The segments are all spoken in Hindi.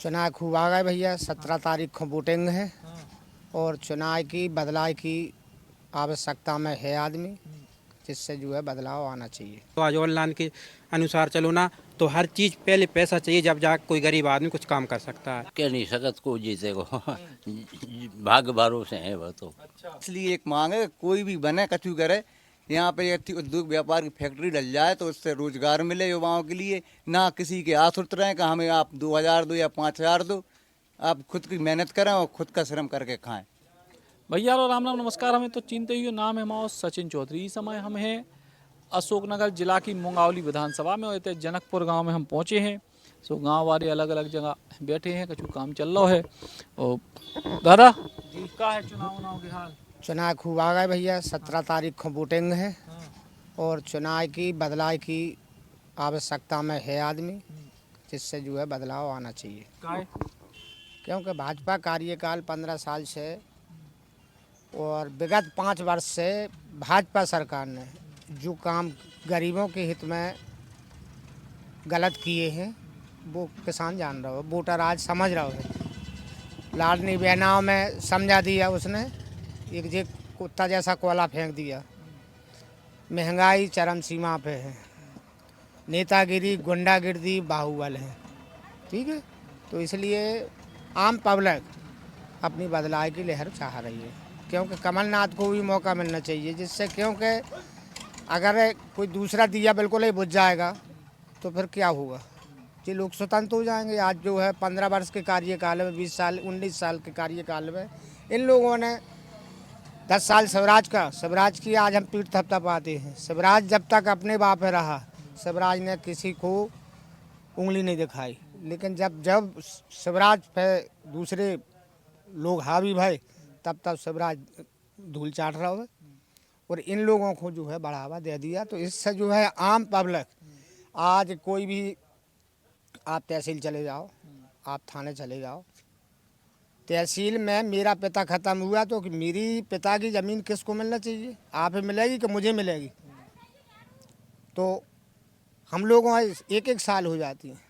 चुनाव खूब आ गए भैया। 17 तारीख को वोटिंग है और चुनाव की बदलाव की आवश्यकता में है आदमी, जिससे जो है बदलाव आना चाहिए। तो आज ऑनलाइन के अनुसार चलो ना, तो हर चीज़ पहले पैसा चाहिए, जब जाकर कोई गरीब आदमी कुछ काम कर सकता है। कह नहीं सकत को जीतेगो भाग्य भरोसे है वह तो। इसलिए एक मांग है, कोई भी बने कछु करे, यहाँ पे अच्छी उद्योग व्यापार की फैक्ट्री डल जाए तो उससे रोजगार मिले युवाओं के लिए, ना किसी के आश्रित रहें कि हमें आप 2000 दो या 5000 दो। आप खुद की मेहनत करें और खुद का श्रम करके खाएं। भैया राम राम नमस्कार। हमें तो चिंते हुए नाम है हमारा सचिन चौधरी। इस समय हम हैं अशोकनगर जिला की मुंगावली विधानसभा में, और जनकपुर गांव में हम पहुंचे हैं। सो गांव वाले अलग अलग जगह बैठे हैं, कुछ काम चल रहा है। और दादा जी का है चुनाव के हाल? चुनाव खूब आ गए भैया। 17 तारीख को वोटिंग है और चुनाव की बदलाव की आवश्यकता में है आदमी, जिससे जो है बदलाव आना चाहिए। क्योंकि भाजपा कार्यकाल 15 साल से और विगत 5 वर्ष से भाजपा सरकार ने जो काम गरीबों के हित में गलत किए हैं वो किसान जान रहा हो, वोटर आज समझ रहा हो। लाडली बहनाओं में समझा दिया उसने, एक जे कुत्ता जैसा कोला फेंक दिया। महंगाई चरम सीमा पे है, नेतागिरी गुंडागिर्दी बाहुबल है। ठीक है, तो इसलिए आम पब्लिक अपनी बदलाव की लहर चाह रही है, क्योंकि कमलनाथ को भी मौका मिलना चाहिए, जिससे क्योंकि अगर कोई दूसरा दिया बिल्कुल ही बुझ जाएगा तो फिर क्या होगा, ये लोग स्वतंत्र हो जाएंगे। आज जो है 15 वर्ष के कार्यकाल में, 20 साल 19 साल के कार्यकाल में इन लोगों ने 10 साल स्वराज की आज हम पीठ थपथपाते हैं। स्वराज जब तक अपने बाप में रहा, स्वराज ने किसी को उंगली नहीं दिखाई, लेकिन जब स्वराज पे दूसरे लोग हावी भय, तब स्वराज धूल चाट रहा है और इन लोगों को जो है बढ़ावा दे दिया। तो इससे जो है आम पब्लिक, आज कोई भी आप तहसील चले जाओ, आप थाने चले जाओ, तहसील में मेरा पिता ख़त्म हुआ तो मेरी पिता की ज़मीन किसको मिलना चाहिए? आप मिलेगी कि मुझे मिलेगी? तो हम लोगों एक एक साल हो जाती है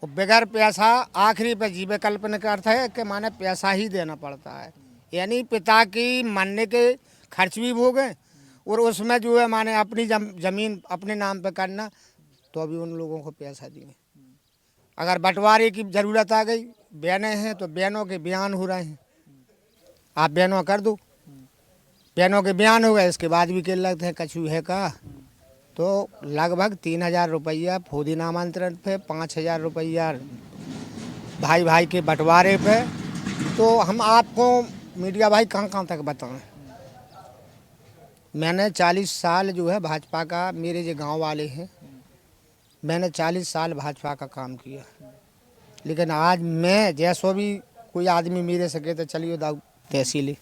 और बगैर पैसा आखिरी पे जी विकल्प का अर्थ है कि माने पैसा ही देना पड़ता है। यानी पिता की मरने के खर्च भी भोगें और उसमें जो है माने अपनी ज़मीन अपने नाम पे करना, तो अभी उन लोगों को पैसा दिए। अगर बंटवारे की ज़रूरत आ गई, बहनें हैं तो बहनों के बयान हो रहे हैं, आप बहनों कर दो, बहनों के बयान हो गए, इसके बाद भी के लगते हैं कछु है का, तो लगभग 3000 रुपया फौजी नामांतरण पे, 5000 रुपया भाई भाई के बंटवारे पे। तो हम आपको मीडिया भाई कहाँ तक बताएं। मैंने 40 साल जो है भाजपा का, मेरे जो गांव वाले हैं, मैंने 40 साल भाजपा का काम किया, लेकिन आज मैं जैसो भी कोई आदमी मेरे से कहते चलियो दाऊ तहसीली,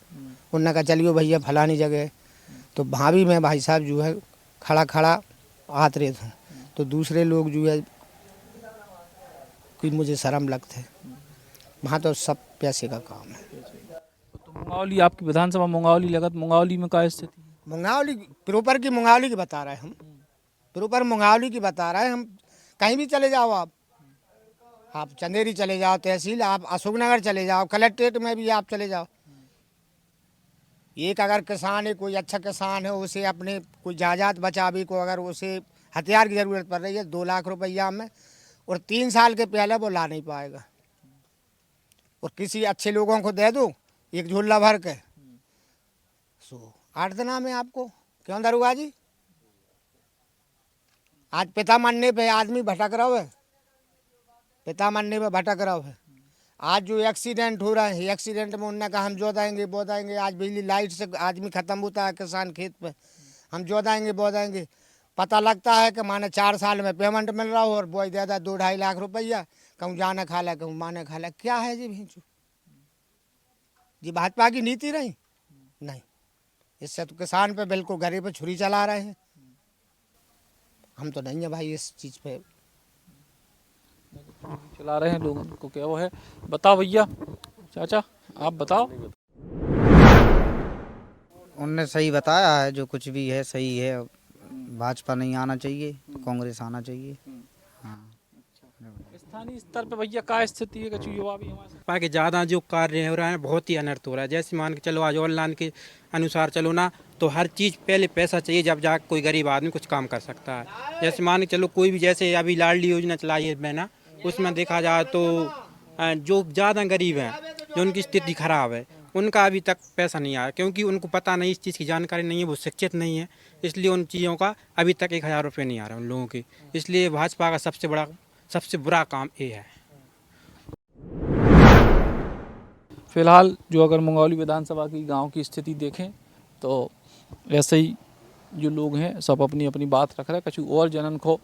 उन्होंने कहा चलियो भैया फलानी जगह, तो वहाँ भी मैं भाई साहब जो है खड़ा हाथ रहे थे, तो दूसरे लोग जो है कोई मुझे शर्म लगते। वहाँ तो सब पैसे का काम है। तो मुंगावली आपकी विधानसभा मुंगावली लगत, मुंगावली में क्या स्थिति? मुंगावली प्रॉपर की मुंगावली की बता रहे हैं हम, प्रॉपर मुंगावली की बता रहे हैं हम। कहीं भी चले जाओ, आप चंदेरी चले जाओ तहसील, आप अशोकनगर चले जाओ, कलेक्ट्रेट में भी आप चले जाओ। एक अगर किसान है, कोई अच्छा किसान है, उसे अपने कोई जायदाद बचावे को अगर उसे हथियार की ज़रूरत पड़ रही है 2 लाख रुपया में, और 3 साल के पहले वो ला नहीं पाएगा, और किसी अच्छे लोगों को दे दो एक झोला भर के, सो 8 दिना में आपको। क्यों दरोगा जी? आज पिता मरने पे आदमी भटक रहा है, पिता मरने पे भटक रहा है। आज जो एक्सीडेंट हो रहा है, एक्सीडेंट में उन्होंने कहा हम जोताएंगे बोदाएंगे। आज बिजली लाइट से आदमी ख़त्म होता है किसान खेत पे, हम जोताएंगे बोदाएंगे, पता लगता है कि माने 4 साल में पेमेंट मिल रहा हो और बोई दे दा 2-2.5 लाख रुपया, कहूँ जाने खा ला कहूँ माने खा ला। क्या है जी भींचू? जी भाजपा की नीति रही नहीं, इससे तो किसान पे बिल्कुल गरीब पे छुरी चला रहे हैं। हम तो नहीं है भाई इस चीज़ पे चला रहे हैं लोगों को, क्या वो है? बताओ भैया, चाचा आप बताओ। उनने सही बताया है, जो कुछ भी है सही है। भाजपा नहीं आना चाहिए, कांग्रेस आना चाहिए। हाँ। स्थानीय स्तर पे भैया क्या स्थिति है, कछु युवा भी हमारे साथ? बाकी ज़्यादा जो कार्य हो रहा है बहुत ही अनर्थ हो रहा है। जैसे मान के चलो आज ऑनलाइन के अनुसार चलो ना, तो हर चीज़ पहले पैसा चाहिए जब जा कोई गरीब आदमी कुछ काम कर सकता है। जैसे मान के चलो कोई भी, जैसे अभी लाडली योजना चलाई है मैंने, उसमें देखा जाए तो जो ज़्यादा गरीब हैं, जो उनकी स्थिति खराब है, उनका अभी तक पैसा नहीं आया, क्योंकि उनको पता नहीं, इस चीज़ की जानकारी नहीं है, वो शिक्षित नहीं है, इसलिए उन चीज़ों का अभी तक 1000 रुपये नहीं आ रहा उन लोगों की। इसलिए भाजपा का सबसे बुरा काम ये है। फिलहाल जो अगर मंगौली विधानसभा की गांव की स्थिति देखें तो ऐसे ही जो लोग हैं सब अपनी अपनी बात रख रहे हैं। कछु और जनन को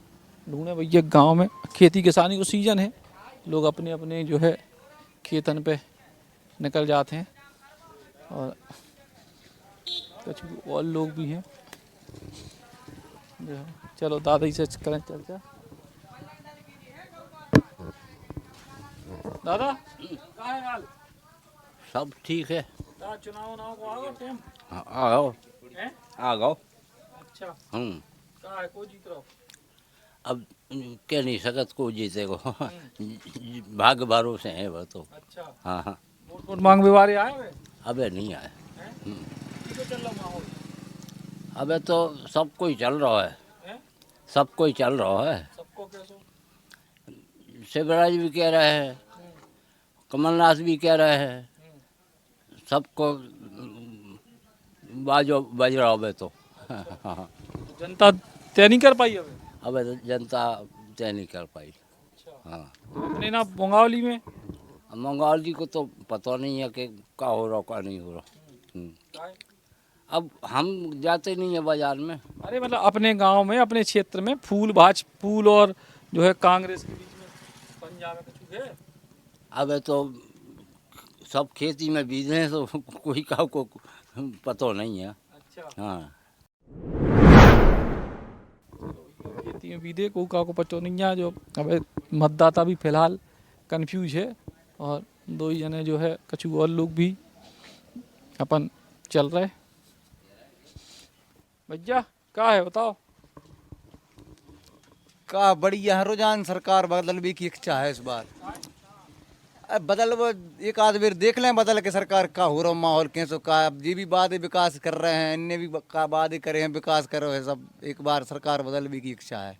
ढूंढे भैया गांव में खेती किसानी को सीजन है, लोग अपने अपने जो है खेतन पे निकल जाते हैं और कछु और लोग भी हैं जो है। चलो दादा से करें चर्चा। दादा क्या है हाल? सब ठीक है। चुनाव को आओ टाइम आओ हैं? आ जाओ। अच्छा हम्म। है को जीत रहा हो? अब कह नहीं सकत को जीतेगो। भाग्य भरोसे है वो तो। अच्छा हाँ हाँ। वोट मांग व्यवहार आए हुए अबे नहीं आए। तो चल रहा माहौल अबे तो सब कोई चल रहा है, है? सब कोई चल रहा है। सबको कैसो? शिवराज भी कह रहे हैं, कमलनाथ भी कह रहे हैं, सबको बाजो बज रहा है तो। जनता तय नहीं कर पाई अबे। अबे तो जनता तय नहीं कर पाई। हाँ। अपने ना बंगाली में मंगौली को तो पता नहीं है कि क्या हो रहा क्या नहीं हो रहा। अब हम जाते नहीं है बाजार में। अरे मतलब अपने गांव में अपने क्षेत्र में फूल और जो है कांग्रेस के बीच में पंजाब में कुछ है? अब तो सब खेती में बीज हैं तो कोई का को पता नहीं है। अच्छा हाँ। खेती में बीधे को पता नहीं है। जो अब मतदाता भी फिलहाल कंफ्यूज है और दो ही जने जो है कछु और लोग भी अपन चल रहे। भैया क्या है बताओ? का बढ़िया है, रुझान सरकार बदलने की इच्छा है इस बार। अब बदल वो एक आध बेर देख लें बदल के सरकार का हो रहा माहौल कैसो का। अब ये भी वादे विकास कर रहे हैं, इनने भी का वादे करे हैं विकास करो है सब। एक बार सरकार बदलने की इच्छा है।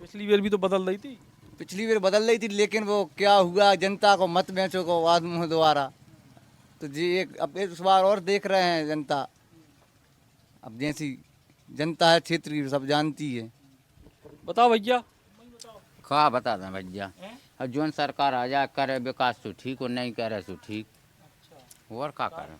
पिछली बार भी तो बदल रही थी। पिछली बार बदल रही थी लेकिन वो क्या हुआ, जनता को मत बेचो को आदमी द्वारा। तो जी एक अब इस बार और देख रहे हैं जनता। अब जैसी जनता है क्षेत्र की सब जानती है। बताओ भैया। क्या बता दें भैया, अब जोन सरकार आ जाए करे विकास तो ठीक, और नहीं करे तो ठीक। और क्या करें?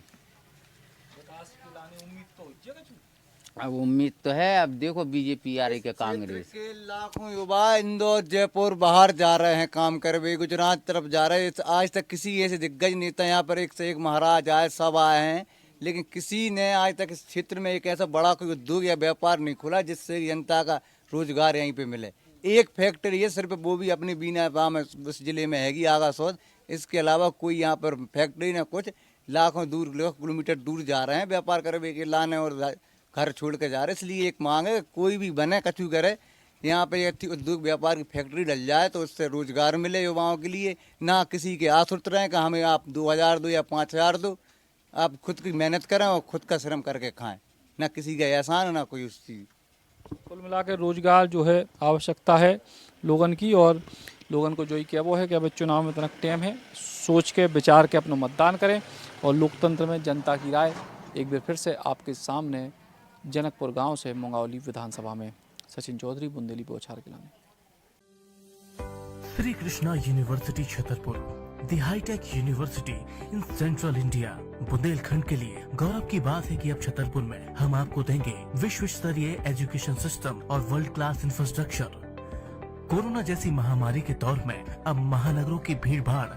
अब उम्मीद तो है। अब देखो बीजेपी आ रही है, कांग्रेस के लाखों युवा इंदौर जयपुर बाहर जा रहे हैं काम करे, गुजरात तरफ जा रहे हैं। आज तक किसी ऐसे दिग्गज नेता यहाँ पर एक से एक महाराज आए, सब आए हैं, लेकिन किसी ने आज तक इस क्षेत्र में एक ऐसा बड़ा कोई उद्योग या व्यापार नहीं खोला जिससे जनता का रोजगार यहीं पे मिले। एक फैक्ट्री है सिर्फ, वो भी अपनी बीना पाम उस जिले में हैगी आगा सोद। इसके अलावा कोई यहाँ पर फैक्ट्री ना कुछ। लाखों किलोमीटर दूर जा रहे हैं व्यापार करे के लाने और घर छोड़ के जा रहे हैं। इसलिए एक मांग है कोई भी बने कछु करे, यहाँ पे अच्छी उद्योग व्यापार की फैक्ट्री डल जाए तो उससे रोजगार मिले युवाओं के लिए। ना किसी के हाथ उठ रहे हैं कि हमें आप 2000 दो या 5000 दो। आप खुद की मेहनत करें और खुद का श्रम करके खाएं, ना किसी का एहसान ना कोई उस चीज़। कुल मिला के रोजगार जो है आवश्यकता है लोगन की, और लोगन को जो ही किया वो है कि अब चुनाव में इतना टाइम है, सोच के विचार के अपना मतदान करें। और लोकतंत्र में जनता की राय एक बार फिर से आपके सामने जनकपुर गांव से मंगौली विधानसभा में सचिन चौधरी, बुंदेली बौछार किला में। Shri Krishna university Chhatarpur, the hi tech university in central India. Bundelkhand के लिए गौरव की बात है कि अब छतरपुर में हम आपको देंगे विश्व स्तरीय एजुकेशन सिस्टम और वर्ल्ड क्लास इंफ्रास्ट्रक्चर। कोरोना जैसी महामारी के दौर में अब महानगरों की भीड़ भाड़,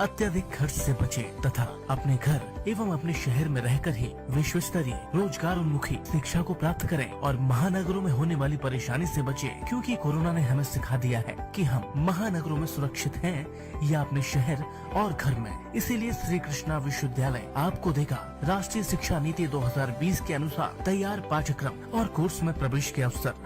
अत्यधिक खर्च से बचे तथा अपने घर एवं अपने शहर में रहकर ही विश्व स्तरीय रोजगार उन्मुखी शिक्षा को प्राप्त करें और महानगरों में होने वाली परेशानी से बचे, क्योंकि कोरोना ने हमें सिखा दिया है कि हम महानगरों में सुरक्षित हैं या अपने शहर और घर में। इसीलिए श्री कृष्णा विश्वविद्यालय आपको देगा राष्ट्रीय शिक्षा नीति 2020 के अनुसार तैयार पाठ्यक्रम और कोर्स में प्रवेश के अवसर।